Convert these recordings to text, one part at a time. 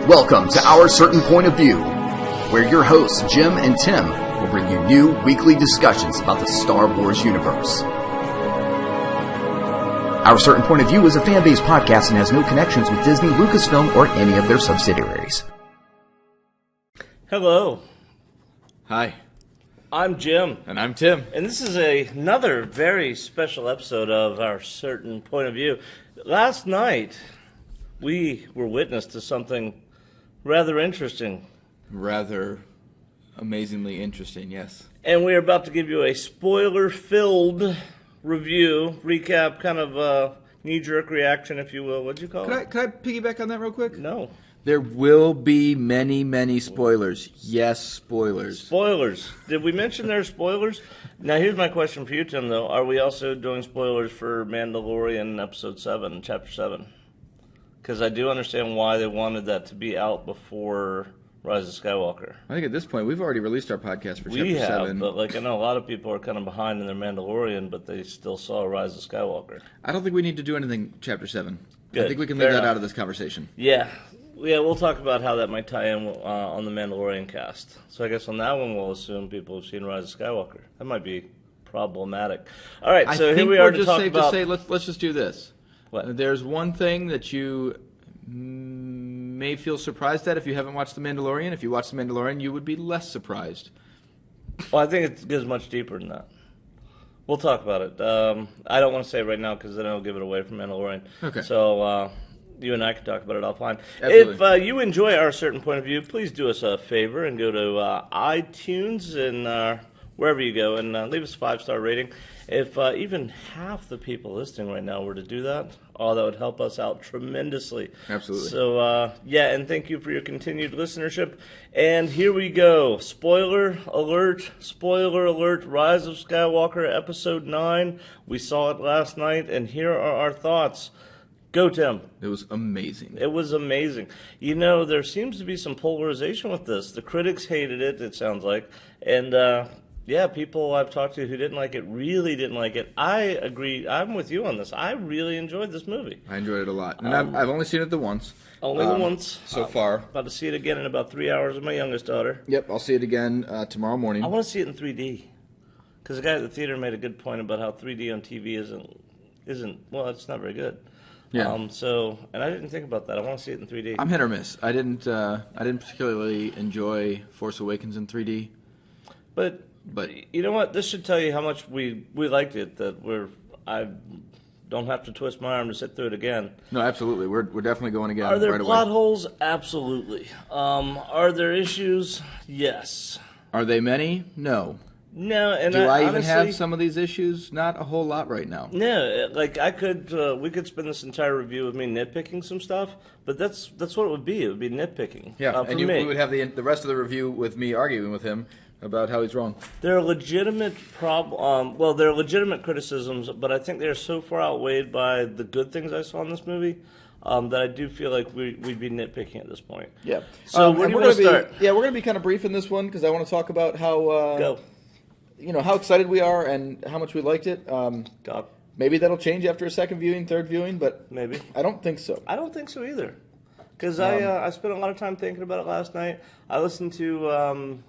Welcome to Our Certain Point of View, where your hosts, Jim and Tim, will bring you new weekly discussions about the Star Wars universe. Our Certain Point of View is a fan-based podcast and has no connections with Disney, Lucasfilm, or any of their subsidiaries. Hello. Hi. I'm Jim. And I'm Tim. And this is another very special episode of Our Certain Point of View. Last night, we were witness to something rather interesting. Rather amazingly interesting, yes. And we're about to give you a spoiler-filled review, recap, kind of a knee-jerk reaction, if you will. What'd you call it? Could I piggyback on that real quick? No. There will be many spoilers. Yes, spoilers. Spoilers. Did we mention there are spoilers? Now, here's my question for you, Tim, though. Are we also doing spoilers for Mandalorian Episode 7, Chapter 7? Because I do understand why they wanted that to be out before Rise of Skywalker. I think at this point, we've already released our podcast for We Chapter have, 7. but I know a lot of people are kind of behind in their Mandalorian, but they still saw Rise of Skywalker. I don't think we need to do anything Chapter 7. Good. I think we can Fair leave that enough. out of this conversation. Yeah, we'll talk about how that might tie in on the Mandalorian cast. So I guess on that one, we'll assume people have seen Rise of Skywalker. That might be problematic. All right, so here we are to talk about... Let's just do this. What? There's one thing that you may feel surprised at if you haven't watched The Mandalorian. If you watch The Mandalorian, you would be less surprised. Well, I think it goes much deeper than that. We'll talk about it. I don't want to say it right now because then I'll give it away from Mandalorian. Okay. So you and I can talk about it offline. Absolutely. If you enjoy Our Certain Point of View, please do us a favor and go to iTunes and wherever you go and leave us a 5-star rating. If even half the people listening right now were to do that, that would help us out tremendously. Absolutely. So, and thank you for your continued listenership. And here we go. Spoiler alert, Rise of Skywalker, Episode 9. We saw it last night, and here are our thoughts. Go, Tim. It was amazing. It was amazing. You know, there seems to be some polarization with this. The critics hated it sounds like. And, people I've talked to who didn't like it really didn't like it. I agree. I'm with you on this. I really enjoyed this movie. I enjoyed it a lot. And I've only seen it the once. Only the once. So far. About to see it again in about 3 hours with my youngest daughter. Yep, I'll see it again tomorrow morning. I want to see it in 3D. Because the guy at the theater made a good point about how 3D on TV isn't well, it's not very good. Yeah. And I didn't think about that. I want to see it in 3D. I'm hit or miss. I didn't particularly enjoy Force Awakens in 3D. But you know what? This should tell you how much we liked it. I don't have to twist my arm to sit through it again. No, absolutely. We're definitely going again. Are there right plot away. holes? Absolutely. Are there issues? Yes. Are they many? No. No, and Do I even honestly, have some of these issues? Not a whole lot right now. No, like we could spend this entire review with me nitpicking some stuff, but that's what it would be. It would be nitpicking. Yeah, for and me. we would have the rest of the review with me arguing with him about how he's wrong. There are legitimate there are legitimate criticisms, but I think they're so far outweighed by the good things I saw in this movie that I do feel like we'd be nitpicking at this point. Yeah. So where do you want to start? Yeah, we're going to be kind of brief in this one because I want to talk about how Go. How excited we are and how much we liked it. Go. Maybe that'll change after a second viewing, third viewing, but Maybe. I don't think so. I don't think so either. Because I spent a lot of time thinking about it last night. I listened to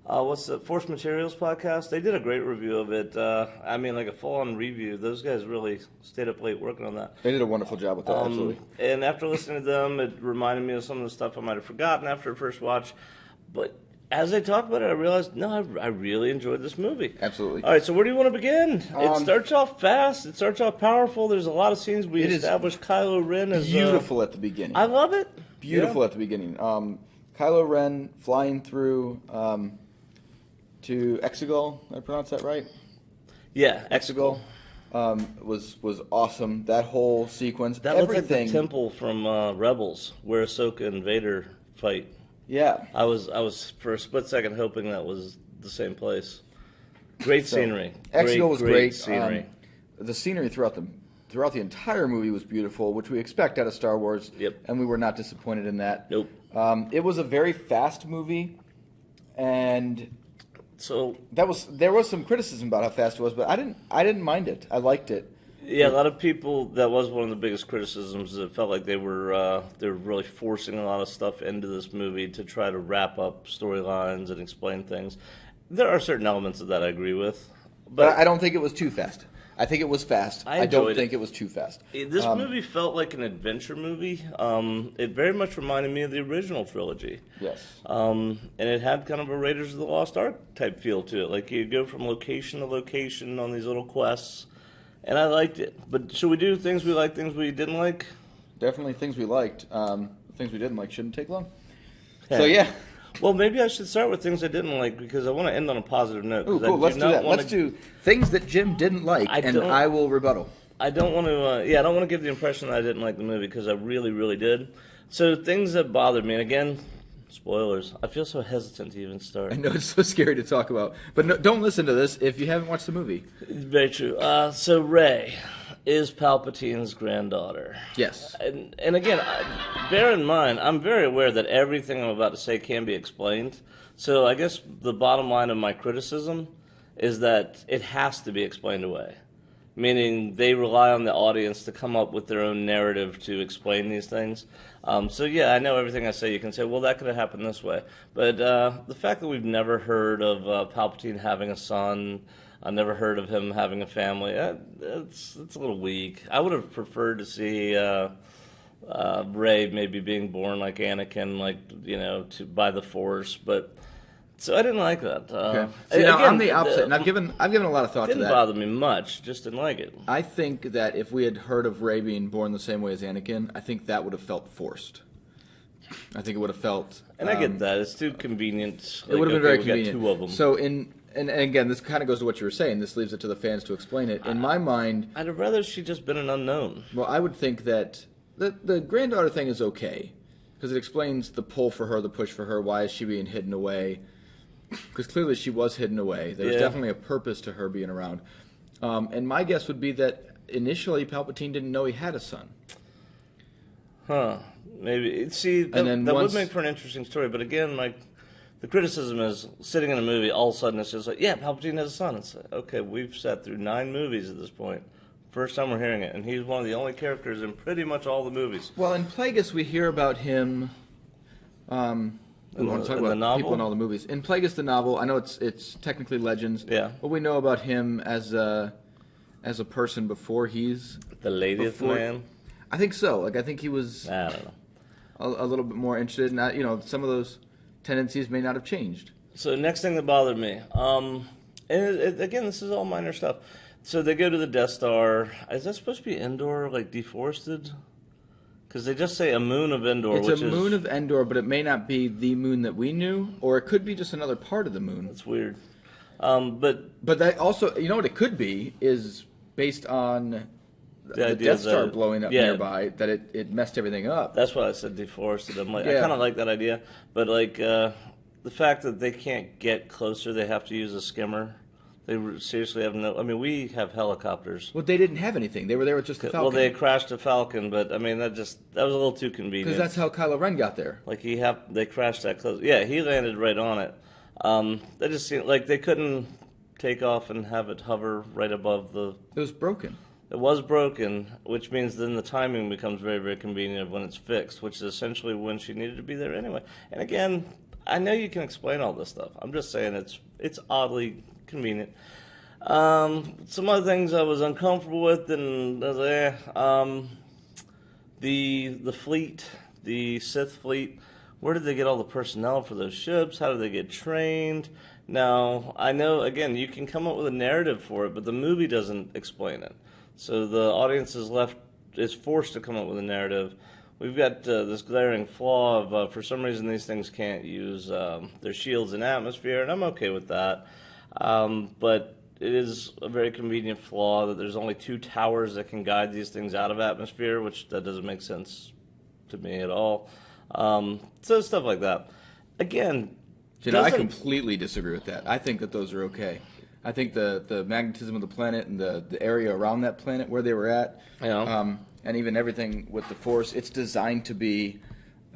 what's the Force Materials podcast? They did a great review of it. Like a full-on review. Those guys really stayed up late working on that. They did a wonderful job with that, absolutely. And after listening to them, it reminded me of some of the stuff I might have forgotten after the first watch. But as I talked about it, I realized, no, I really enjoyed this movie. Absolutely. All right, so where do you want to begin? It starts off fast. It starts off powerful. There's a lot of scenes. We established Kylo Ren as beautiful at the beginning. I love it. Beautiful at the beginning. Kylo Ren flying through to Exegol. Did I pronounce that right? Yeah, Exegol. Was awesome. That whole sequence. That everything. looked like the temple from Rebels, where Ahsoka and Vader fight. Yeah. I was for a split second hoping that was the same place. Great scenery. Exegol was great. Scenery. The scenery throughout the entire movie was beautiful, which we expect out of Star Wars. Yep. And we were not disappointed in that. Nope. It was a very fast movie, and so there was some criticism about how fast it was, but I didn't mind it. I liked it. Yeah, a lot of people. That was one of the biggest criticisms. It felt like they were really forcing a lot of stuff into this movie to try to wrap up storylines and explain things. There are certain elements of that I agree with, but I don't think it was too fast. I think it was fast. I don't think it was too fast. This movie felt like an adventure movie. It very much reminded me of the original trilogy. Yes. And it had kind of a Raiders of the Lost Ark type feel to it. Like you go from location to location on these little quests. And I liked it. But should we do things we liked, things we didn't like? Definitely things we liked. Things we didn't like shouldn't take long. Okay. So, yeah. Well, maybe I should start with things I didn't like because I want to end on a positive note. Ooh, cool. Let's do that. Let's do things that Jim didn't like, and I will rebuttal. I don't want to. I don't want to give the impression that I didn't like the movie because I really, really did. So things that bothered me, and again, spoilers. I feel so hesitant to even start. I know it's so scary to talk about, but no, don't listen to this if you haven't watched the movie. Very true. So Rey is Palpatine's granddaughter. Yes. And again, bear in mind, I'm very aware that everything I'm about to say can be explained. So I guess the bottom line of my criticism is that it has to be explained away. Meaning they rely on the audience to come up with their own narrative to explain these things. So yeah, I know everything I say, you can say, well, that could have happened this way. But the fact that we've never heard of Palpatine having a son, I never heard of him having a family. It's a little weak. I would have preferred to see Rey maybe being born like Anakin, by the Force. But so I didn't like that. Okay. See, now, I'm the opposite, and I've given a lot of thought to that. It didn't bother me much. Just didn't like it. I think that if we had heard of Rey being born the same way as Anakin, I think that would have felt forced. I think it would have felt. And I get that. It's too convenient. It would have been very convenient. We got two of them. So And again, this kind of goes to what you were saying. This leaves it to the fans to explain it. In my mind, I'd have rather she just been an unknown. Well, I would think that the granddaughter thing is okay because it explains the pull for her, the push for her. Why is she being hidden away? Because clearly she was hidden away. There was definitely a purpose to her being around. And my guess would be that initially Palpatine didn't know he had a son. Huh? Maybe. See, that would make for an interesting story. But again, the criticism is sitting in a movie, all of a sudden it's just like, yeah, Palpatine has a son. It's like, okay, we've sat through 9 movies at this point. First time we're hearing it, and he's one of the only characters in pretty much all the movies. Well, in Plagueis we hear about him. We want to talk about people in all the movies. In Plagueis the novel, I know it's technically Legends. Yeah. But we know about him as a person before he's the latest man. I think so. I think he was. I don't know. A little bit more interested in that. Some of those tendencies may not have changed. So next thing that bothered me, and again, this is all minor stuff. So they go to the Death Star. Is that supposed to be Endor, deforested? Because they just say a moon of Endor. It's a moon of Endor, but it may not be the moon that we knew, or it could be just another part of the moon. That's weird. But that also, what it could be is based on the Death Star blowing up nearby, that it messed everything up. That's why I said deforested. I kind of like that idea, but the fact that they can't get closer, they have to use a skimmer. They seriously have no. I mean, we have helicopters. Well, they didn't have anything. They were there with just a Falcon. Well, they crashed a Falcon, but I mean that was a little too convenient. Because that's how Kylo Ren got there. They crashed that close. Yeah, he landed right on it. That just seemed like they couldn't take off and have it hover right above the. It was broken. It was broken, which means then the timing becomes very, very convenient of when it's fixed, which is essentially when she needed to be there anyway. And again, I know you can explain all this stuff. I'm just saying it's oddly convenient. Some other things I was uncomfortable with, and I was the fleet, the Sith fleet. Where did they get all the personnel for those ships? How did they get trained? Now, I know, again, you can come up with a narrative for it, but the movie doesn't explain it. So the audience is forced to come up with a narrative. We've got this glaring flaw of, for some reason, these things can't use their shields in atmosphere, and I'm okay with that. But it is a very convenient flaw that there's only 2 towers that can guide these things out of atmosphere, which that doesn't make sense to me at all. So stuff like that. Again, I completely disagree with that. I think that those are okay. I think the magnetism of the planet and the area around that planet where they were at, and even everything with the Force, it's designed to be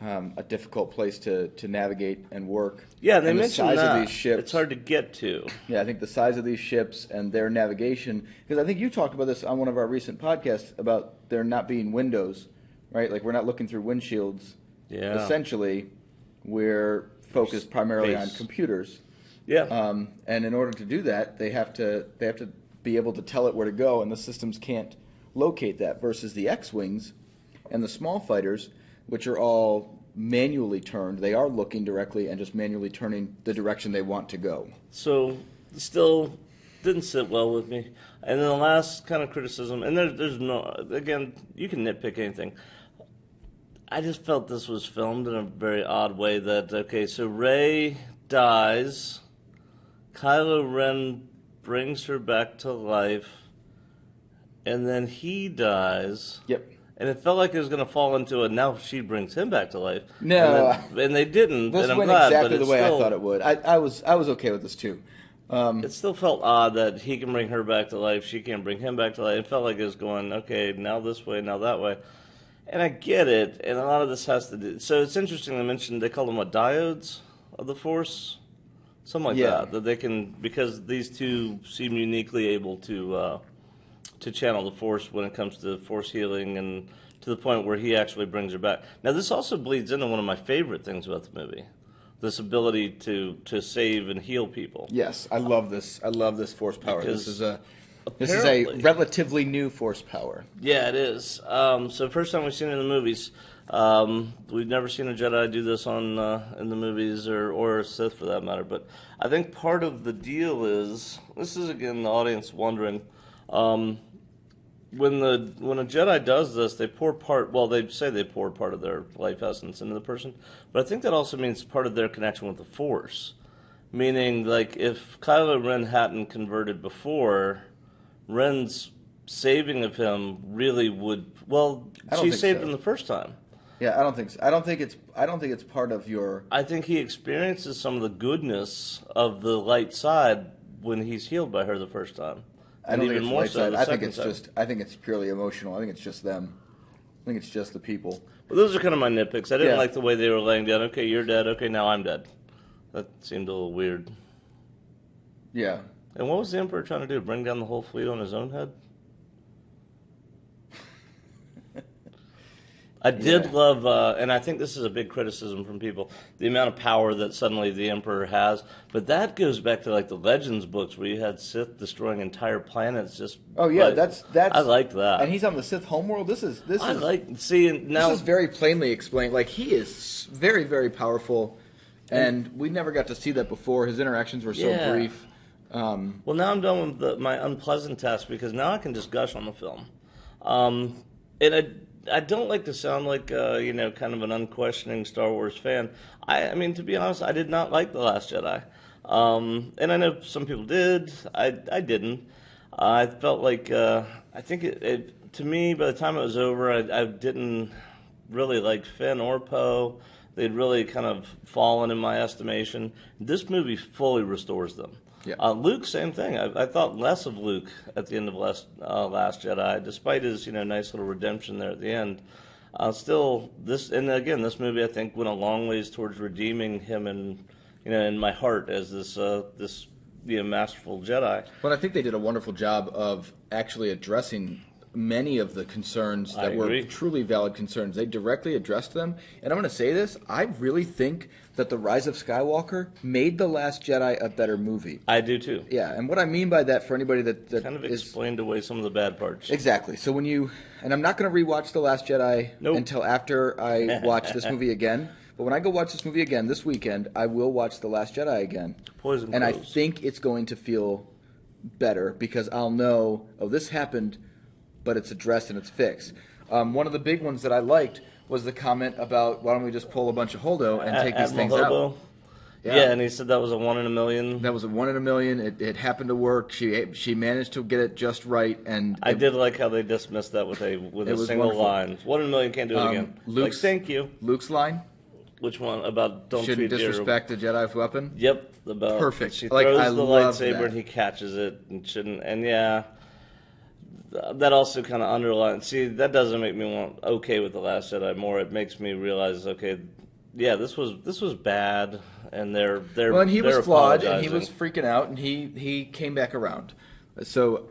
a difficult place to navigate and work. Yeah, they and mentioned the size that. of these ships. It's hard to get to. Yeah, I think the size of these ships and their navigation, because I think you talked about this on one of our recent podcasts about there not being windows, right? Like we're not looking through windshields. Yeah. Essentially, we're focused primarily on Space. computers. Yeah. And in order to do that, they have to be able to tell it where to go, and the systems can't locate that. Versus the X-wings and the small fighters, which are all manually turned, they are looking directly and just manually turning the direction they want to go. So, still didn't sit well with me. And then the last kind of criticism, and there's no, again, you can nitpick anything. I just felt this was filmed in a very odd way that, okay, so Rey dies, Kylo Ren brings her back to life, and then he dies. Yep. And it felt like it was going to fall into a now she brings him back to life. No. And they didn't. This and I'm went glad, exactly but the way still, I thought it would. I was okay with this too. It still felt odd that he can bring her back to life, she can't bring him back to life. It felt like it was going, okay, now this way, now that way. And I get it, and a lot of this has to do... So it's interesting they mentioned, they call them what, diodes of the Force? Something like Yeah. that they can... Because these two seem uniquely able to channel the Force when it comes to Force healing and to the point where he actually brings her back. Now, this also bleeds into one of my favorite things about the movie. This ability to save and heal people. Yes, I love this. I love this Force power. Because This is a apparently- relatively new Force power. Yeah, it is. So first time we've seen it in the movies. We've never seen a Jedi do this in the movies or a Sith for that matter. But I think part of the deal is, this is again the audience wondering, when a Jedi does this, they say they pour part of their life essence into the person, but I think that also means part of their connection with the Force. Meaning, like, if Kylo Ren hadn't converted before, Ren's saving of him really would... Well, she saved him the first time. Yeah, I don't think so. I don't think it's part of your... I think he experiences some of the goodness of the light side when he's healed by her the first time. I don't think even it's more light so side. the I think second it's time. just. I think it's purely emotional. I think it's just them. I think it's just the people. But those are kind of my nitpicks. I didn't Yeah. like the way they were laying down, okay, you're dead, okay, now I'm dead. That seemed a little weird. Yeah. And what was the Emperor trying to do? Bring down the whole fleet on his own head? I did love, and I think this is a big criticism from people, the amount of power that suddenly the Emperor has. But that goes back to like the Legends books where you had Sith destroying entire planets. Just Oh yeah, like, that's. I liked that. And he's on the Sith homeworld. This is now. This is very plainly explained. Like he is very, very powerful, and we never got to see that before. His interactions were so Yeah. brief. Well, now I'm done with my unpleasant test because now I can just gush on the film. And I don't like to sound like, kind of an unquestioning Star Wars fan. I mean, to be honest, I did not like The Last Jedi. And I know some people did. I didn't. I felt like, I think to me, by the time it was over, I didn't really like Finn or Poe. They'd really kind of fallen in my estimation. This movie fully restores them. Yeah. Luke, same thing. I thought less of Luke at the end of Last Jedi, despite his nice little redemption there at the end. Still, this movie I think went a long ways towards redeeming him in my heart as this masterful Jedi. But I think they did a wonderful job of actually addressing many of the concerns that were truly valid concerns. They directly addressed them. And I'm going to say this, I really think that The Rise of Skywalker made The Last Jedi a better movie. I do too. Yeah, and what I mean by that for anybody that kind of explained away some of the bad parts. Exactly. So and I'm not going to rewatch The Last Jedi until after I watch this movie again. But when I go watch this movie again this weekend, I will watch The Last Jedi again. Poison and crows. I think it's going to feel better because I'll know, this happened, but it's addressed and it's fixed. One of the big ones that I liked was the comment about why don't we just pull a bunch of Holdo and take these things Hobo. out. Yeah, and he said that was a 1 in a million. That was a 1 in a million. It happened to work. She managed to get it just right, and I did like how they dismissed that with a single wonderful. line. 1 in a million, can't do it again. Thank you. Luke's line. Which one? About don't Shouldn't treat disrespect a Jedi's weapon. Yep. About Perfect. She Like, throws I the love lightsaber that. and he catches it and shouldn't. And yeah, that also kind of underlines. See, that doesn't make me want okay with The Last Jedi more. It makes me realize, okay, yeah, this was bad, and they're well, and he was flawed, and he apologizing. was freaking out, and he came back around. So,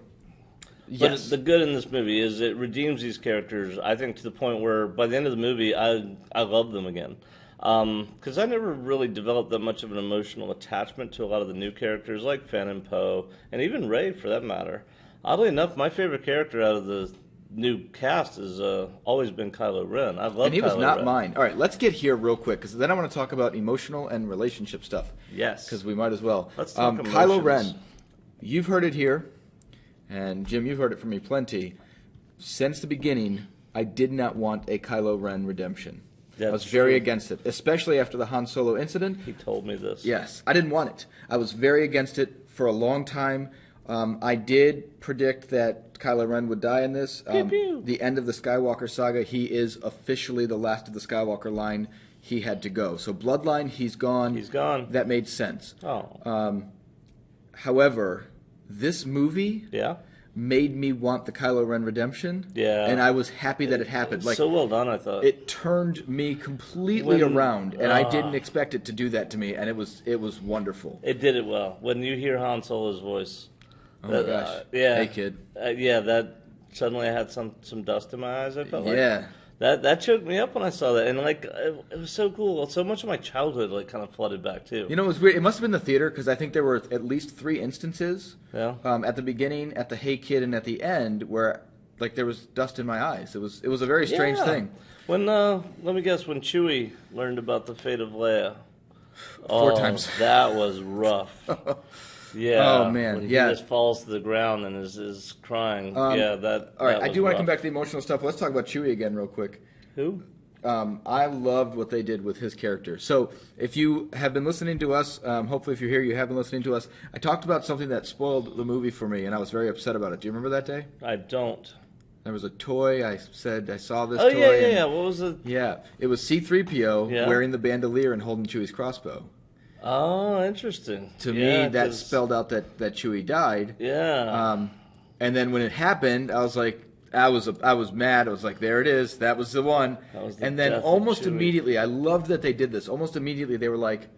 yes, But the good in this movie is it redeems these characters, I think, to the point where by the end of the movie, I love them again. Because I never really developed that much of an emotional attachment to a lot of the new characters, like Finn and Poe, and even Rey, for that matter. Oddly enough, my favorite character out of the new cast has always been Kylo Ren. I love Kylo Ren. and he was not mine. All right, let's get here real quick, because then I want to talk about emotional and relationship stuff. Yes. Because we might as well. Let's talk Kylo emotions. Ren, you've heard it here, and Jim, you've heard it from me plenty. Since the beginning, I did not want a Kylo Ren redemption. I was very against it, especially after the Han Solo incident. He told me this. Yes, I didn't want it. I was very against it for a long time. I did predict that Kylo Ren would die in this. Pew, pew. The end of the Skywalker saga, he is officially the last of the Skywalker line. He had to go. So Bloodline, he's gone. He's gone. That made sense. Oh. However, this movie Yeah. made me want the Kylo Ren redemption. Yeah. And I was happy that it happened. Like, So well done, I thought. it turned me completely around, and I didn't expect it to do that to me, and it was wonderful. It did it well. When you hear Han Solo's voice. Oh my gosh. Yeah. Hey, kid. Yeah, that suddenly I had some dust in my eyes, I felt like. Yeah. That choked me up when I saw that. And, like, it was so cool. So much of my childhood, like, kind of flooded back, too. You know, it was weird. It must have been the theater, because I think there were at least 3 instances at the beginning, at the Hey Kid, and at the end where, like, there was dust in my eyes. It was a very strange thing. When, let me guess, when Chewie learned about the fate of Leia. 4 times. That was rough. Yeah. Oh, man. When Yeah. he just falls to the ground and is crying. All All right, that I do want to rough. come back to the emotional stuff. Let's talk about Chewie again real quick. Who? I loved what they did with his character. So if you have been listening to us, hopefully if you're here, you have been listening to us. I talked about something that spoiled the movie for me, and I was very upset about it. Do you remember that day? I don't. There was a toy. I said I saw this Oh, toy. yeah. What was it? Yeah, it was C-3PO Yeah. wearing the bandolier and holding Chewie's crossbow. Oh, interesting. To Yeah, me, that 'cause- spelled out that Chewie died. Yeah. And then when it happened, I was like, I was mad. I was like, there it is. That was the one. That was the And then death of almost Chewie. immediately, I loved that they did this. Almost immediately, they were like,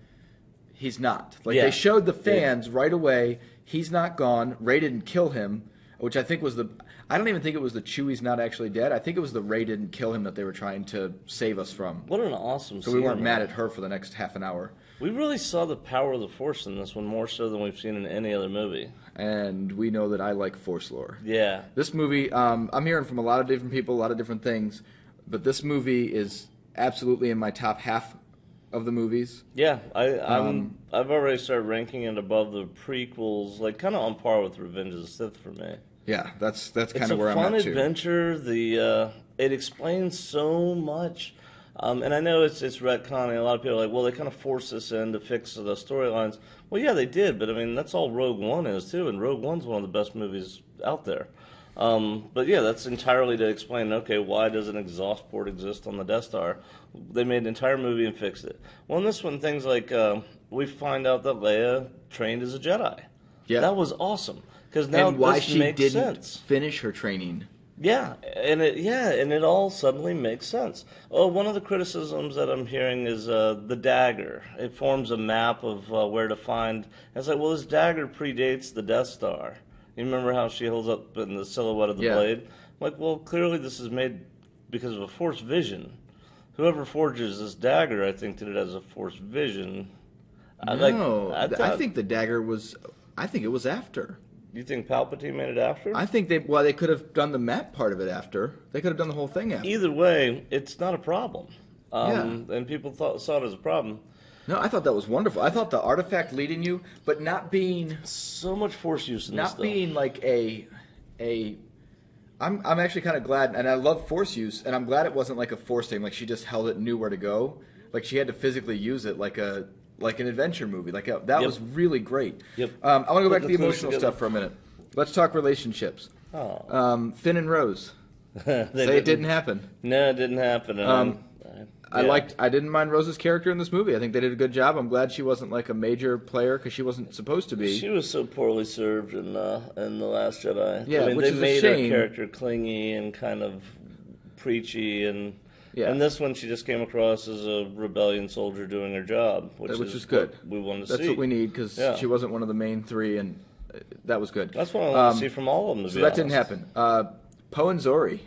he's not. Like, Yeah. they showed the fans right away, he's not gone. Rey didn't kill him, which I think was the... I don't even think it was the Chewie's not actually dead. I think it was the Rey didn't kill him that they were trying to save us from. What an awesome So scene. we weren't mad at her for the next half an hour. We really saw the power of the Force in this one more so than we've seen in any other movie. And we know that I like Force lore. Yeah. This movie, I'm hearing from a lot of different people, a lot of different things, but this movie is absolutely in my top half of the movies. Yeah, I've already started ranking it above the prequels, like kind of on par with Revenge of the Sith for me. Yeah, that's kind of where I'm It's a fun at too. adventure. It explains so much, and I know it's retconning. A lot of people are like, well, they kind of forced this in to fix the storylines. Well, yeah, they did, but I mean that's all Rogue One is too, and Rogue One's one of the best movies out there. But yeah, that's entirely to explain, okay, why does an exhaust port exist on the Death Star? They made an entire movie and fixed it. Well, in this one, things like we find out that Leia trained as a Jedi. Yeah. That was awesome. Because now And why this she makes didn't sense. finish her training. Yeah, and it all suddenly makes sense. Oh, one of the criticisms that I'm hearing is the dagger. It forms a map of where to find. And it's like, well, this dagger predates the Death Star. You remember how she holds up in the silhouette of the blade? I'm like, well, clearly this is made because of a Force vision. Whoever forges this dagger, I think, did it as a Force vision. I think the dagger was... I think it was after. You think Palpatine made it after? I think they could have done the map part of it after. They could have done the whole thing after. Either way, it's not a problem. Yeah. And people saw it as a problem. No, I thought that was wonderful. I thought the artifact leading you, but not being... So much Force use in this Not stuff. being like I'm actually kind of glad, and I love Force use, and I'm glad it wasn't like a Force thing, like she just held it and knew where to go. Like she had to physically use it like an adventure movie. That was really great. Yep. I want to go back to the the clues emotional together. stuff for a minute. Let's talk relationships. Oh. Finn and Rose. They Say it didn't happen. No, it didn't happen. And I didn't mind Rose's character in this movie. I think they did a good job. I'm glad she wasn't like a major player because she wasn't supposed to be. She was so poorly served in The Last Jedi. Yeah, I mean, which they is a made her shame. character clingy and kind of preachy, and Yeah. and this one she just came across as a rebellion soldier doing her job, which is good. what we wanted to That's see. what we need because she wasn't one of the main three, and that was good. That's what I want to see from all of them. To So be that didn't honest. happen. Poe and Zori.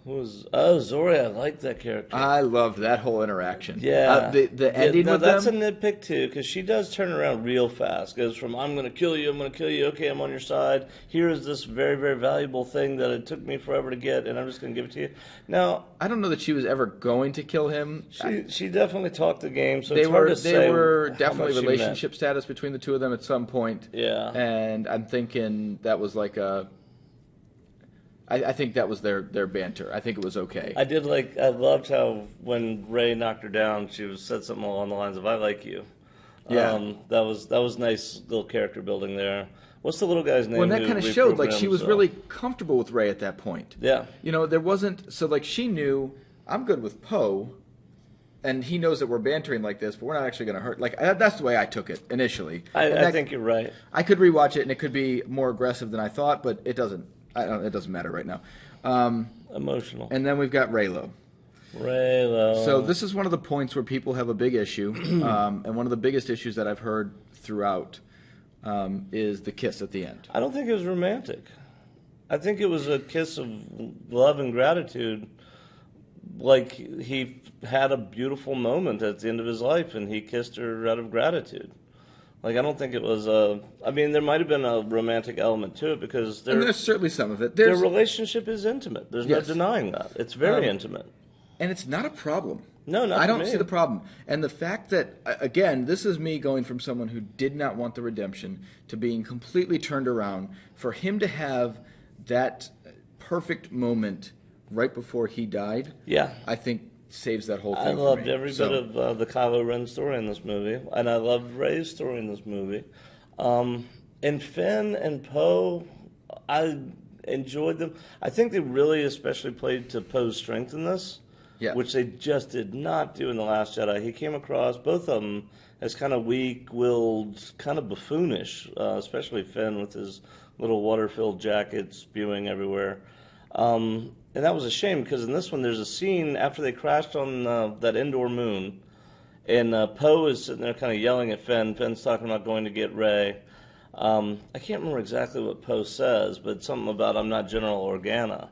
Zori? I like that character. I loved that whole interaction. Yeah, the ending with that's them. a nitpick too, because she does turn around real fast. Goes from I'm going to kill you, okay, I'm on your side. Here is this very, very valuable thing that it took me forever to get, and I'm just going to give it to you. Now, I don't know that she was ever going to kill him. she definitely talked the game, so They it's hard were to say. definitely how much she relationship status between the two of them at some point. Yeah. And I'm thinking that was like a. I think that was their banter. I think it was okay. I loved how when Rey knocked her down, she said something along the lines of "I like you." Yeah. That was nice little character building there. What's the little guy's name? Well, and that who kind of showed like reprogrammed she was himself? really comfortable with Rey at that point. Yeah. You know, there wasn't so like she knew I'm good with Poe, and he knows that we're bantering like this, but we're not actually going to hurt. Like that's the way I took it initially. I think you're right. I could rewatch it, and it could be more aggressive than I thought, but it doesn't. It doesn't matter right now. Emotional. And then we've got Reylo. So this is one of the points where people have a big issue, and one of the biggest issues that I've heard throughout is the kiss at the end. I don't think it was romantic. I think it was a kiss of love and gratitude. Like he had a beautiful moment at the end of his life, and he kissed her out of gratitude. Like, I don't think it was I mean, there might have been a romantic element to it because And there's certainly some of it. their relationship is intimate. There's Yes. no denying that. It's very intimate. And it's not a problem. No, not I for don't me. see the problem. And the fact that, again, this is me going from someone who did not want the redemption to being completely turned around. For him to have that perfect moment right before he died, Yeah. I think saves that whole thing. I loved for me. every bit of the Kylo Ren story in this movie, and I loved Rey's story in this movie. And Finn and Poe, I enjoyed them. I think they really especially played to Poe's strength in this, which they just did not do in The Last Jedi. He came across, both of them, as kind of weak-willed, kind of buffoonish, especially Finn with his little water-filled jacket spewing everywhere. And that was a shame because in this one there's a scene after they crashed on that indoor moon, and Poe is sitting there kind of yelling at Finn. Finn's talking about going to get Rey. I can't remember exactly what Poe says, but something about I'm not General Organa,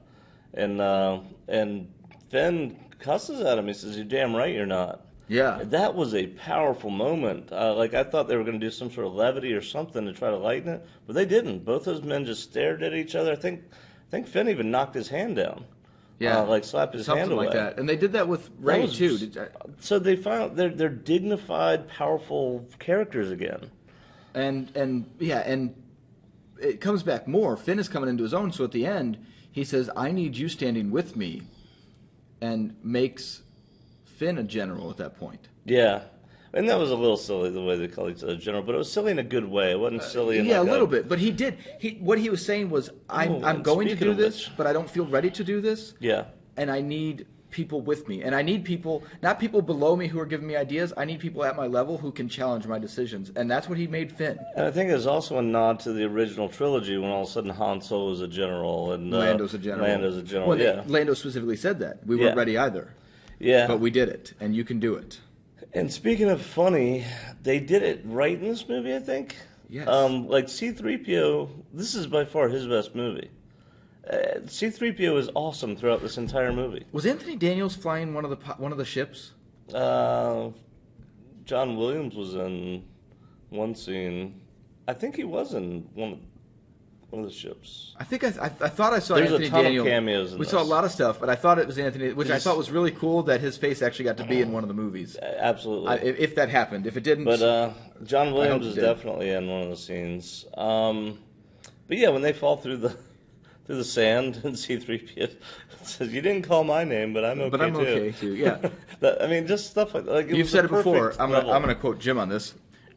and Finn cusses at him. He says, "You're damn right, you're not." Yeah. That was a powerful moment. Like I thought they were going to do some sort of levity or something to try to lighten it, but they didn't. Both those men just stared at each other. I think Finn even knocked his hand down. Yeah, like slapped his hand away. Something like that. And they did that with Rey too. So they found they're dignified, powerful characters again. And it comes back more. Finn is coming into his own. So at the end, he says, "I need you standing with me," and makes Finn a general at that point. Yeah. And that was a little silly the way they call each other general, but it was silly in a good way. It wasn't silly in a like little bit. But he did. What he was saying was, I'm going to do this, but I don't feel ready to do this. Yeah. And I need people with me. And I need people, not people below me who are giving me ideas. I need people at my level who can challenge my decisions. And that's what he made Finn. And I think there's also a nod to the original trilogy when all of a sudden Han Solo is a general and Lando's a general. Well, yeah. Lando specifically said that. We weren't ready either. Yeah. But we did it, and you can do it. And speaking of funny, they did it right in this movie, I think. Yes. Like C-3PO, this is by far his best movie. C-3PO is awesome throughout this entire movie. Was Anthony Daniels flying one of the ships? John Williams was in one scene. I think he was in one of the ships. I think I thought I saw There's Anthony a ton Daniels. of cameos in We this. saw a lot of stuff, but I thought it was Anthony, which I thought was really cool that his face actually got to be in one of the movies. Absolutely. If that happened. If it didn't... But John Williams is it did. definitely in one of the scenes. But yeah, when they fall through the sand and C-3PO says, "You didn't call my name, but I'm okay too." But I'm okay too, yeah. I mean, just stuff like You've said it before. I'm going to quote Jim on this.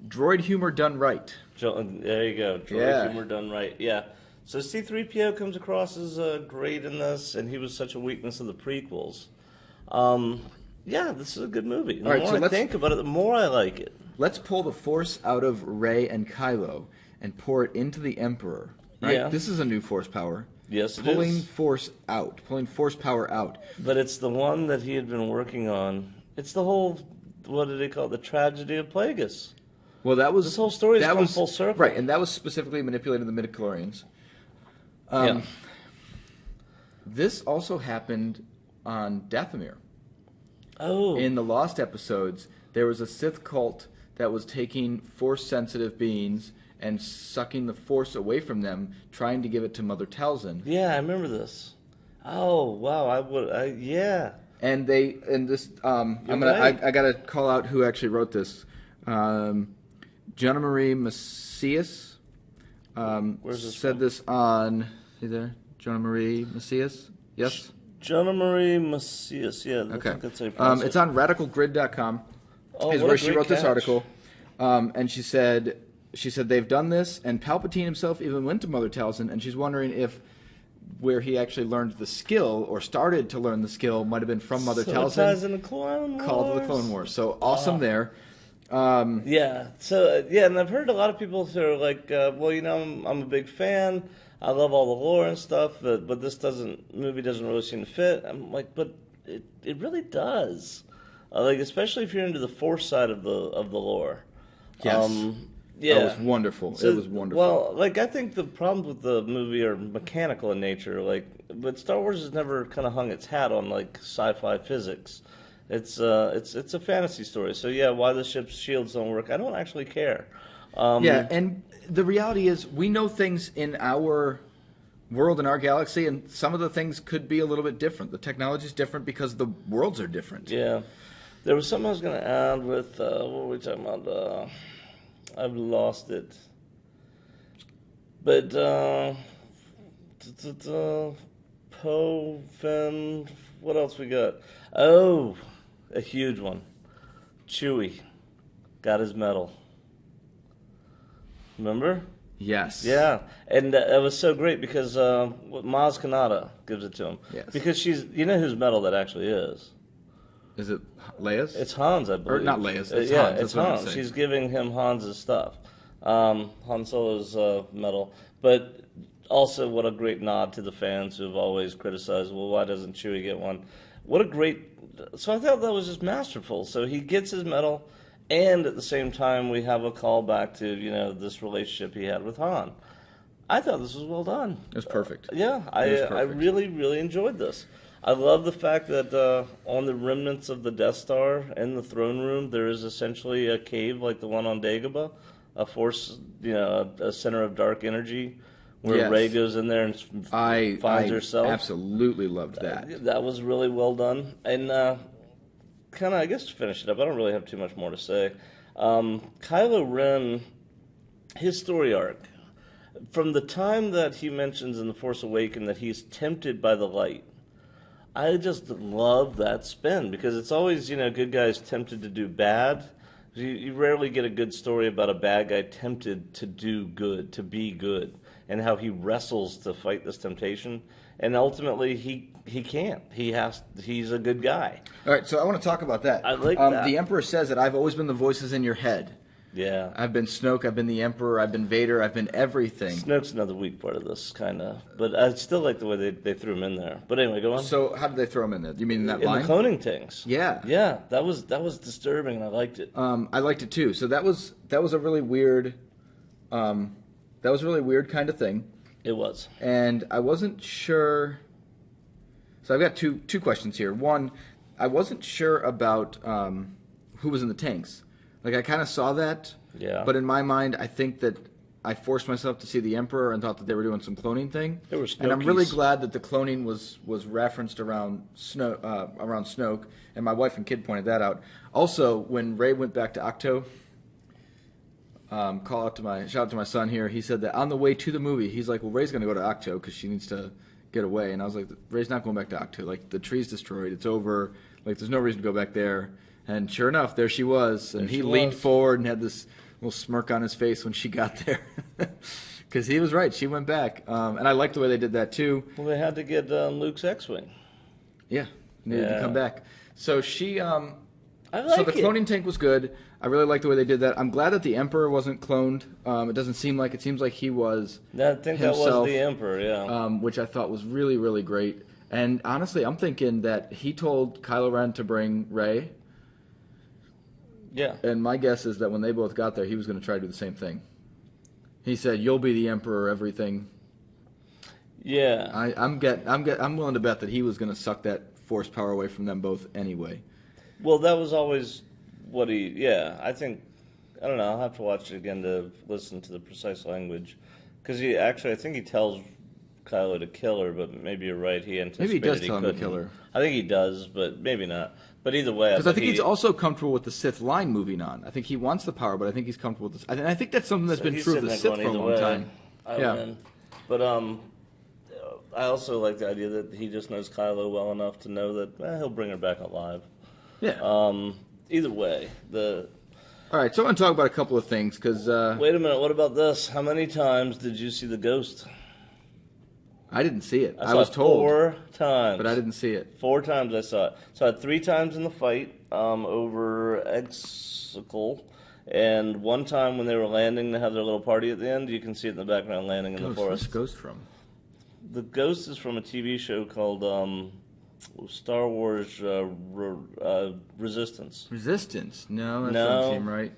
Droid humor done right. There you go. Droid humor done right. Yeah. So C-3PO comes across as great in this, and he was such a weakness of the prequels. yeah, this is a good movie. The All right, more so I think about it, the more I like it. Let's pull the Force out of Rey and Kylo and pour it into the Emperor. Right? Yeah. This is a new Force power. Yes, it pulling is. Force out, pulling Force power out. But it's the one that he had been working on. It's the whole, what did they call it? The tragedy of Plagueis. Well, that was This whole story has come full circle. Right, and that was specifically manipulating the midichlorians. Yeah. This also happened on Dathomir. Oh. In the Lost episodes, there was a Sith cult that was taking Force-sensitive beings and sucking the Force away from them, trying to give it to Mother Talzin. Yeah, I remember this. Oh, wow. Yeah. And I gotta call out who actually wrote this. Jenna Marie Macias said this on. See there, Jenna Marie Macias. Yes. Jenna Marie Macias. Yeah. Okay. I think that's how you pronounce it's it. on RadicalGrid.com. Oh, is what where a she great wrote this catch. article, and she said they've done this, and Palpatine himself even went to Mother Talzin, and she's wondering if where he actually learned the skill or started to learn the skill might have been from Mother So it Talzin. ties into Clone Wars. Called the Clone Wars. So awesome there. Yeah. So and I've heard a lot of people who are like, well, I'm a big fan. I love all the lore and stuff, but this movie doesn't really seem to fit. I'm like, but it really does. Like, especially if you're into the Force side of the lore. Yes. Yeah. That was wonderful. So, it was wonderful. Well, like, I think the problems with the movie are mechanical in nature. Like, but Star Wars has never kind of hung its hat on like sci-fi physics. It's a fantasy story. So yeah, why the ship's shields don't work, I don't actually care. Yeah, and the reality is we know things in our world, in our galaxy, and some of the things could be a little bit different. The technology is different because the worlds are different. Yeah. There was something I was going to add with, what were we talking about? I've lost it. But, Poe, Finn, what else we got? Oh, a huge one. Chewie got his medal. Remember? Yes. Yeah, and it was so great because Maz Kanata gives it to him. Yes. Because you know whose medal that actually is? Is it Leia's? It's Han's, I believe. Or not Leia's. It's yeah, Han's. it's That's what I'm Han's. saying. She's giving him Hans's stuff. Han Solo's medal. But also, what a great nod to the fans who have always criticized, well, why doesn't Chewie get one? What a great... So I thought that was just masterful. So he gets his medal, and at the same time, we have a callback to, this relationship he had with Han. I thought this was well done. It was perfect. Yeah, It was I perfect. really, really enjoyed this. I love the fact that on the remnants of the Death Star in the throne room, there is essentially a cave like the one on Dagobah, a force, a center of dark energy, where Yes. Rey goes in there and finds herself. Absolutely loved that. That was really well done. And kind of, I guess, to finish it up, I don't really have too much more to say. Kylo Ren, his story arc, from the time that he mentions in The Force Awakens that he's tempted by the light, I just love that spin because it's always, good guys tempted to do bad. You rarely get a good story about a bad guy tempted to do good, to be good, and how he wrestles to fight this temptation. And ultimately, he can't. He's a good guy. All right, so I want to talk about that. I like that. The Emperor says that I've always been the voices in your head. Yeah. I've been Snoke, I've been the Emperor, I've been Vader, I've been everything. Snoke's another weak part of this, kind of. But I still like the way they threw him in there. But anyway, go on. So how did they throw him in there? You mean in that in line? the cloning things. Yeah. Yeah, that was disturbing, and I liked it. I liked it too. So that was a really weird, kind of thing. It was. And I wasn't sure. So I've got two questions here. One, I wasn't sure about who was in the tanks. Like, I kind of saw that, Yeah. but in my mind, I think that I forced myself to see the Emperor and thought that they were doing some cloning thing. There were and I'm really Snokies. glad that the cloning was referenced around Snoke, and my wife and kid pointed that out. Also, when Rey went back to Octo, shout out to my son here. He said that on the way to the movie, he's like, well, Rey's going to go to Octo because she needs to get away. And I was like, Rey's not going back to Octo. Like, the tree's destroyed. It's over. Like, there's no reason to go back there. And sure enough, there she was. And he leaned forward and had this little smirk on his face when she got there. Because he was right. She went back. And I liked the way they did that, too. Well, they had to get Luke's X-Wing. Yeah. Needed to come back. So she, I like so the it. cloning tank was good. I really like the way they did that. I'm glad that the Emperor wasn't cloned. It seems like he was I think himself, that was the Emperor, yeah. which I thought was really, really great. And honestly, I'm thinking that he told Kylo Ren to bring Rey. Yeah. And my guess is that when they both got there, he was going to try to do the same thing. He said, "You'll be the Emperor, everything." Yeah. I'm willing to bet that he was going to suck that force power away from them both anyway. Well, that was always what I think, I don't know, I'll have to watch it again to listen to the precise language. Because I think he tells Kylo to kill her, but maybe you're right, he anticipated Maybe he does tell him to couldn't. kill her. I think he does, but maybe not. But either way, Because I think he's also comfortable with the Sith line moving on. I think he wants the power, but I think he's comfortable with this. And I think that's something that's been true of the Sith for a long time. I win. But I also like the idea that he just knows Kylo well enough to know that he'll bring her back alive. Yeah. Either way, All right, so I want to talk about a couple of things because wait a minute. What about this? How many times did you see the ghost? I didn't see it. I was saw it told 4 times, but I didn't see it. 4 times I saw it. Saw it 3 times in the fight over Exegol, and 1 time when they were landing to have their little party at the end. You can see it in the background landing in the forest. Where's the ghost from? The ghost is from a TV show called Star Wars Resistance. Resistance? No, that No. doesn't seem right.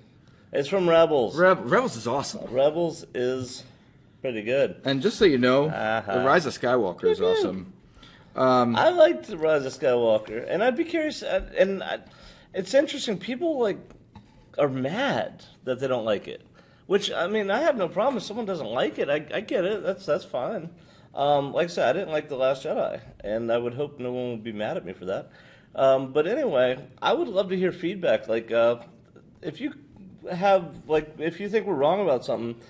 It's from Rebels. Rebels is awesome. Rebels is pretty good. And just so you know, the Rise of Skywalker is awesome. I liked the Rise of Skywalker, and I'd be curious. It's interesting. People are mad that they don't like it. Which, I mean, I have no problem if someone doesn't like it. I get it. That's fine. Like I said, I didn't like The Last Jedi, and I would hope no one would be mad at me for that. But anyway, I would love to hear feedback. If you if you think we're wrong about something,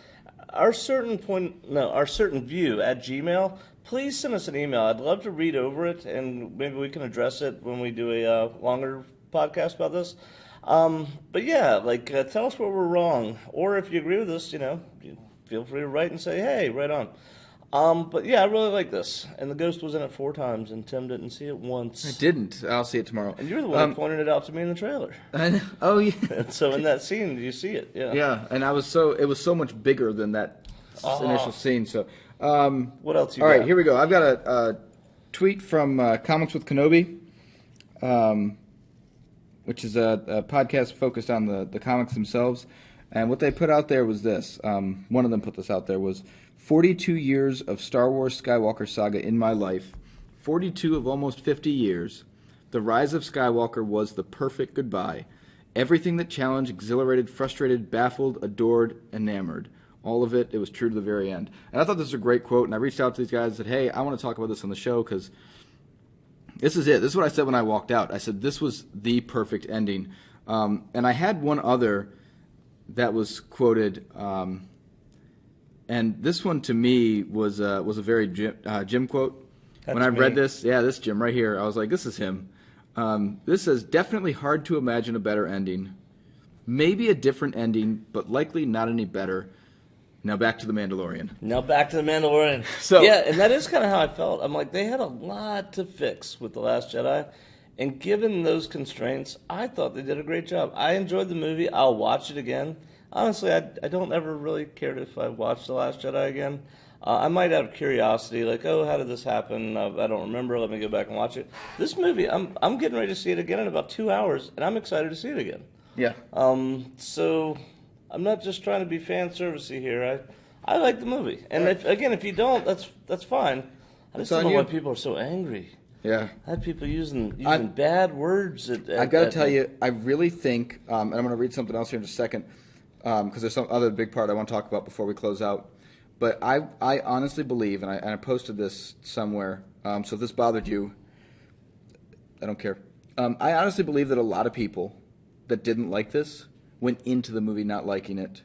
our certain view at Gmail, please send us an email. I'd love to read over it, and maybe we can address it when we do a longer podcast about this. But yeah, tell us where we're wrong, or if you agree with us, feel free to write and say, hey, right on. But yeah, I really like this. And the ghost was in it 4 times, and Tim didn't see it once. I didn't. I'll see it tomorrow. And you're the one who pointed it out to me in the trailer. I know. Oh yeah. And so in that scene, you see it. Yeah. Yeah, and it was so much bigger than that initial scene. So, what else you got? All right, got? here we go. I've got a tweet from Comics with Kenobi, which is a podcast focused on the comics themselves. And what they put out there was this. One of them put this out there was 42 years of Star Wars Skywalker saga in my life. 42 of almost 50 years. The Rise of Skywalker was the perfect goodbye. Everything that challenged, exhilarated, frustrated, baffled, adored, enamored. All of it, it was true to the very end. And I thought this was a great quote, and I reached out to these guys and said, hey, I want to talk about this on the show because this is it. This is what I said when I walked out. I said this was the perfect ending. And I had one other that was quoted, and this one to me was a very Jim quote. That's when I me. read this, this Jim right here, I was like, this is him. This says, definitely hard to imagine a better ending. Maybe a different ending, but likely not any better. Now back to The Mandalorian. So yeah, and that is kind of how I felt. I'm like, they had a lot to fix with The Last Jedi. And given those constraints, I thought they did a great job. I enjoyed the movie. I'll watch it again. Honestly, I don't ever really care if I watch The Last Jedi again. I might out of curiosity, how did this happen? I don't remember. Let me go back and watch it. This movie, I'm getting ready to see it again in about 2 hours, and I'm excited to see it again. Yeah. So I'm not just trying to be fan servicey here. I like the movie, and if you don't, that's fine. I just don't know why people are so angry. Yeah. I had people using bad words. I got to tell you, I really think, and I'm going to read something else here in just a second, because there's some other big part I want to talk about before we close out. But I honestly believe, and I posted this somewhere, so if this bothered you, I don't care. I honestly believe that a lot of people that didn't like this went into the movie not liking it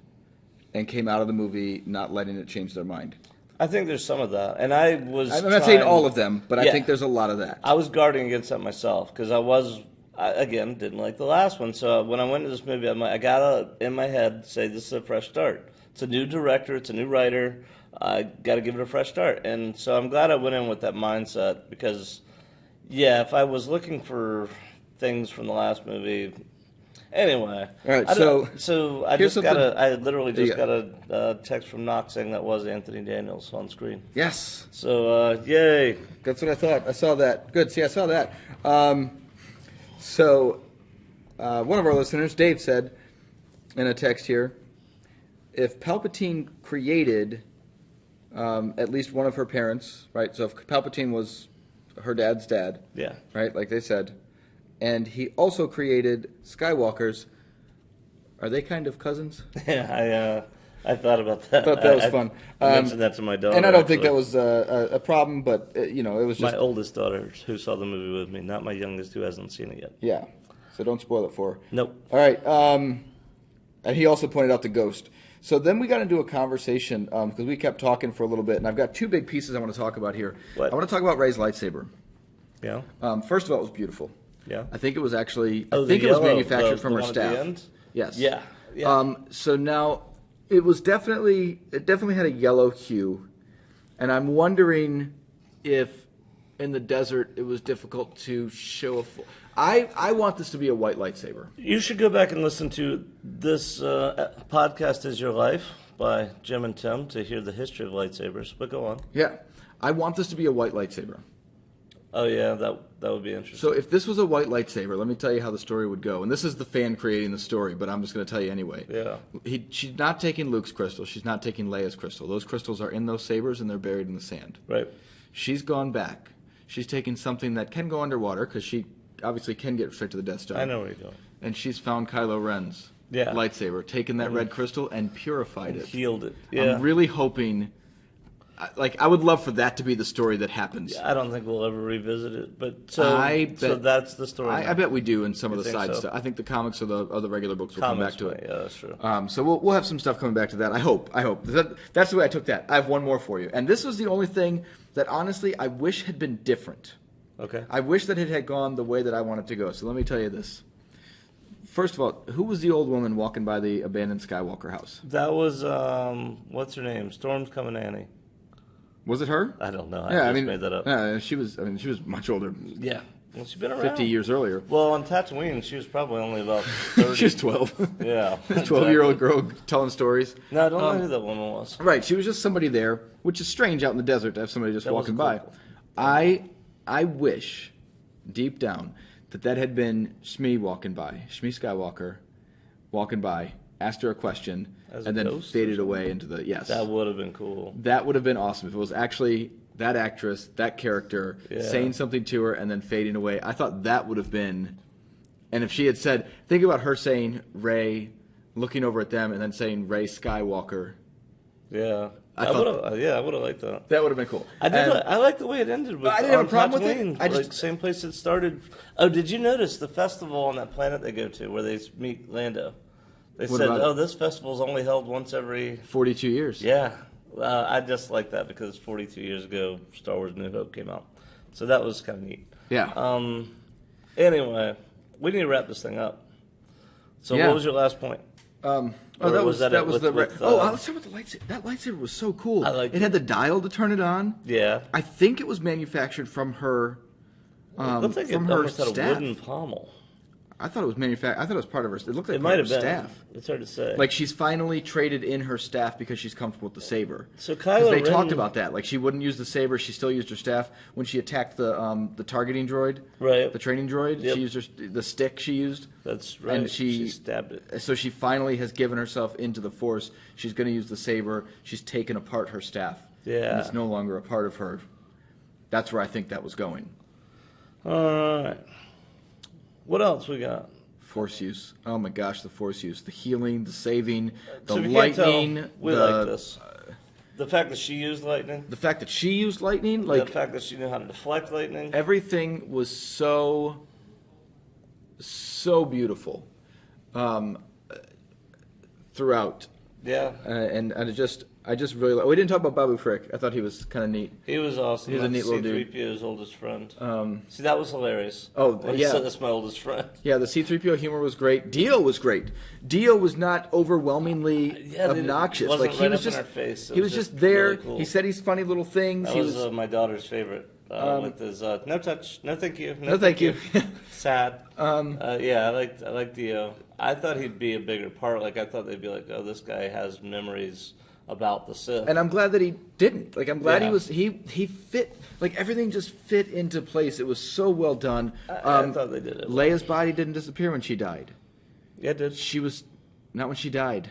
and came out of the movie not letting it change their mind. I think there's some of that, and I'm not saying all of them, but I think there's a lot of that. I was guarding against that myself because I didn't like the last one. So when I went to this movie, I got in my head say this is a fresh start. It's a new director, it's a new writer. I got to give it a fresh start, and so I'm glad I went in with that mindset because, if I was looking for things from the last movie. Anyway, all right. So I here's just got something- I literally just got a text from Knox saying that was Anthony Daniels on screen. Yes. So yay! That's what I thought. I saw that. Good. See, I saw that. One of our listeners, Dave, said in a text here, if Palpatine created at least one of her parents, right? So if Palpatine was her dad's dad, Yeah. right, like they said, and he also created Skywalkers, are they kind of cousins? Yeah, I thought about that. I thought that was fun. I mentioned that to my daughter. And I don't think that actually. was a problem, but, it was just... My oldest daughter who saw the movie with me, not my youngest who hasn't seen it yet. Yeah, so don't spoil it for her. Nope. All right, and he also pointed out the ghost. So then we got into a conversation, because we kept talking for a little bit, and I've got two big pieces I want to talk about here. What? I want to talk about Rey's lightsaber. Yeah. First of all, it was beautiful. Yeah. I think it was actually, Oh, I think the it was yellow, manufactured the from her one at the staff. end? Yes. Yeah. Yeah. So now, it definitely had a yellow hue, and I'm wondering if in the desert it was difficult to show a full... I want this to be a white lightsaber. You should go back and listen to this podcast Is Your Life by Jim and Tim to hear the history of lightsabers. But go on. Yeah. I want this to be a white lightsaber. Oh, yeah, that would be interesting. So if this was a white lightsaber, let me tell you how the story would go. And this is the fan creating the story, but I'm just going to tell you anyway. Yeah. She's not taking Luke's crystal. She's not taking Leia's crystal. Those crystals are in those sabers, and they're buried in the sand. Right. She's gone back. She's taken something that can go underwater, because she obviously can get straight to the Death Star. I know where you're going. And she's found Kylo Ren's lightsaber, taken that red crystal, and purified it. Healed it. Yeah. I'm really hoping... I would love for that to be the story that happens. I don't think we'll ever revisit it, but so that's the story. I bet we do in some of the think side so? stuff. I think the comics or the regular books will come back to it. Yeah, that's true. So we'll have some stuff coming back to that. I hope. That's the way I took that. I have one more for you, and this was the only thing that honestly I wish had been different. Okay. I wish that it had gone the way that I wanted to go. So let me tell you this. First of all, who was the old woman walking by the abandoned Skywalker house? That was what's her name? Storm's Coming Annie. Was it her? I don't know. I just made that up. Yeah, she was much older. Yeah. Well, she's been around 50 years earlier. Well, on Tatooine, she was probably only about 30. She was 12. Yeah. 12-year-old girl telling stories. No, I don't know who that woman was. Right, she was just somebody there, which is strange out in the desert to have somebody just walking by. cool. I wish, deep down, that had been Shmi walking by, Shmi Skywalker walking by, asked her a question, As and a then ghost faded away into the, yes. That would have been cool. That would have been awesome if it was actually that actress, that character, Yeah. saying something to her and then fading away. I thought that would have been, and if she had said, think about her saying Rey, looking over at them, and then saying Rey Skywalker. Yeah. I I would have liked that. That would have been cool. I like the way it ended. With, I didn't have a problem with it. Tatooine, I just- like, same place it started. Oh, did you notice the festival on that planet they go to where they meet Lando? They What said, about it? "Oh, this festival is only held once every." 42 years. Yeah, I just like that because 42 years ago, Star Wars: New Hope came out, so that was kind of neat. Yeah. Anyway, we need to wrap this thing up. So, Yeah. what was your last point? Or that was was that it the. with, Let's talk about the lightsaber. That lightsaber was so cool. I liked it. Had the dial to turn it on. Yeah, I think it was manufactured from her. it looked like it from her almost had a staff. wooden pommel. I thought it was manufactured. I thought it was part of her. It looked like It part might of have her been. staff. It's hard to say. Like she's finally traded in her staff because she's comfortable with the saber. So Because Kylo they Ren, talked about that. Like she wouldn't use the saber. She still used her staff when she attacked the targeting droid. Right. The training droid. Yep. She used the stick. She used. That's right. And she stabbed it. So she finally has given herself into the Force. She's going to use the saber. She's taken apart her staff. Yeah. And it's no longer a part of her. That's where I think that was going. All right. What else we got? Force use. Oh my gosh, the Force use. The healing, the saving, the So if you can't tell, lightning. we like this. The fact that she used lightning. The fact that she used lightning. The Like fact that she knew how to deflect lightning. everything was so beautiful throughout. Yeah. And I just really we didn't talk about Babu Frick. I thought he was kind of neat. He was awesome. He was a neat little dude. C-3PO's oldest friend. See, that was hilarious. Oh, When yeah. he said that's my oldest friend. Yeah, the C-3PO humor was great. Dio was great. Dio was not overwhelmingly obnoxious. Wasn't Like right he was up in just our face. It he was just there. really cool. He said he's funny little things. That He was my daughter's favorite with his no touch, no thank you, No, thank you. sad. Yeah, I liked Dio. I thought he'd be a bigger part. Like I thought they'd be like, oh, this guy has memories about the Sith. And I'm glad that he didn't. Like I'm glad Yeah. he fit. Like everything just fit into place. It was so well done. I thought they did it. Leia's body didn't disappear when she died. Yeah, it did. She was not when she died.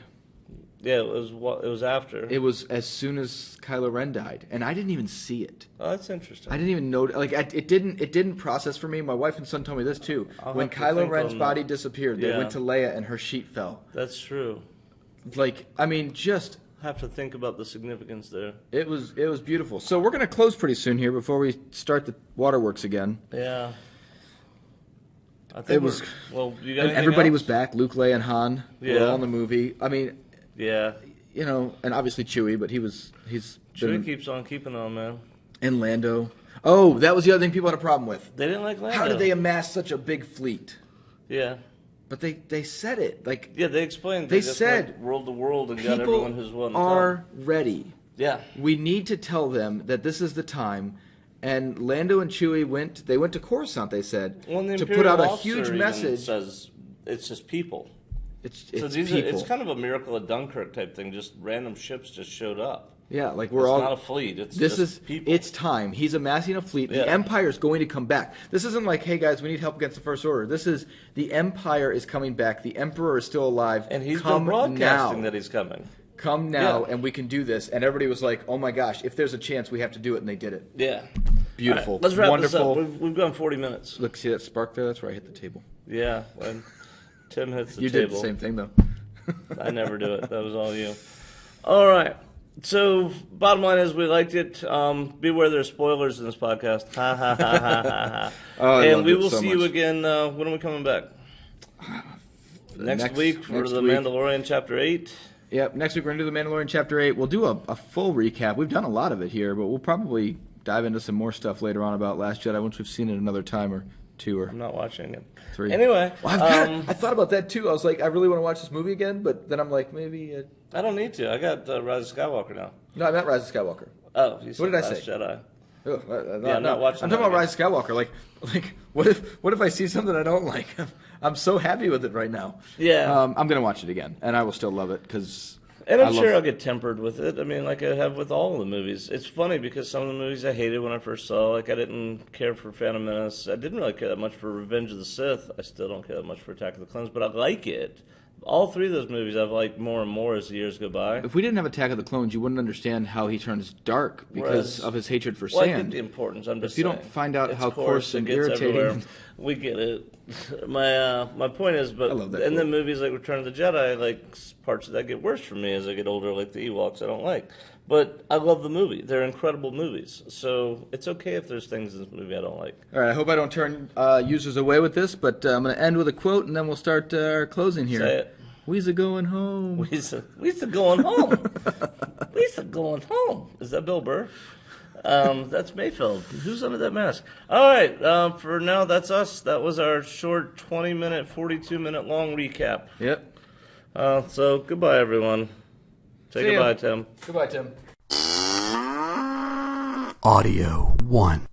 Yeah, it was after. It was as soon as Kylo Ren died, and I didn't even see it. Oh, that's interesting. I didn't even know. Like it didn't process for me. My wife and son told me this too. When have to Kylo think Ren's on body that. disappeared, they Yeah. went to Leia, and her sheet fell. That's true. Like I mean, just Have to think about the significance there. it was beautiful. So we're gonna close pretty soon here before we start the waterworks again. Yeah. I think It was- well. You got And anything everybody else? was back. Luke, Leia, and Han were Yeah. all in the movie. I mean, Yeah. you know, and obviously Chewie, but he's Chewie been, keeps on keeping on, man. and Lando. Oh, that was the other thing people had a problem with. They didn't like Lando. How did they amass such a big fleet? Yeah. But they said it like Yeah, they explained. They just said went world to world and got everyone who's people willing to are come. ready. Yeah. We need to tell them that this is the time. And Lando and Chewie went to Coruscant. They said Well, and the to put Imperial out a officer huge even message. says it's just people. It's So these people. it's kind of a miracle of Dunkirk type thing. Just random ships just showed up. Yeah, like we're It's all. not a fleet. It's This just is people. it's time. He's amassing a fleet. Yeah. The Empire is going to come back. This isn't like, hey guys, we need help against the First Order. This is the Empire is coming back. The Emperor is still alive. And he's come been broadcasting now. that he's coming. Come now, Yeah. and we can do this. And everybody was like, oh my gosh, if there's a chance, we have to do it, and they did it. Yeah. Beautiful. All right, let's wrap Wonderful. this up. We've gone 40 minutes. Look, see that spark there? That's where I hit the table. Yeah. When Tim hits the You table. did the same thing though. I never do it. That was all you. All right. So, bottom line is we liked it. Beware there's spoilers in this podcast. Ha ha ha ha ha ha. Oh, I and loved we it will so see you much. again. When are we coming back? Next week for next The week. Mandalorian Chapter 8. Yep. Next week we're gonna do the Mandalorian Chapter 8. We'll do a full recap. We've done a lot of it here, but we'll probably dive into some more stuff later on about Last Jedi once we've seen it another time or two or I'm not watching it. three. Anyway, Well, I thought about that too. I was like, I really want to watch this movie again, but then I'm like, maybe. I don't need to. I got Rise of Skywalker now. No, I meant Rise of Skywalker. Oh, you said What did I Last say? Jedi. Ugh, Yeah, I'm not watching I'm that talking about again. Rise of Skywalker. Like, what if I see something I don't like? I'm so happy with it right now. Yeah. I'm gonna watch it again, and I will still love it because. And I'm sure I'll get tempered with it. I mean, like I have with all of the movies. It's funny because some of the movies I hated when I first saw. Like I didn't care for Phantom Menace. I didn't really care that much for Revenge of the Sith. I still don't care that much for Attack of the Clones, but I like it. All three of those movies I've liked more and more as the years go by. If we didn't have Attack of the Clones, you wouldn't understand how he turns dark because Whereas- of his hatred for Well, I get sand. the importance. I'm just If you don't saying. find out It's how coarse it and gets irritating- everywhere. We get it. My point is, but I love that and then quote. movies like Return of the Jedi, like parts of that get worse for me as I get older, like the Ewoks I don't like. But I love the movie. They're incredible movies. So it's okay if there's things in this movie I don't like. All right, I hope I don't turn users away with this, but I'm going to end with a quote, and then we'll start our closing here. Say it. We's a going home. We's a going home. We's a going home. Is that Bill Burr? That's Mayfield. Who's under that mask? All right. For now, that's us. That was our short 20-minute, 42-minute long recap. Yep. So goodbye, everyone. Say See ya. goodbye, Tim. Goodbye, Tim. Audio 1.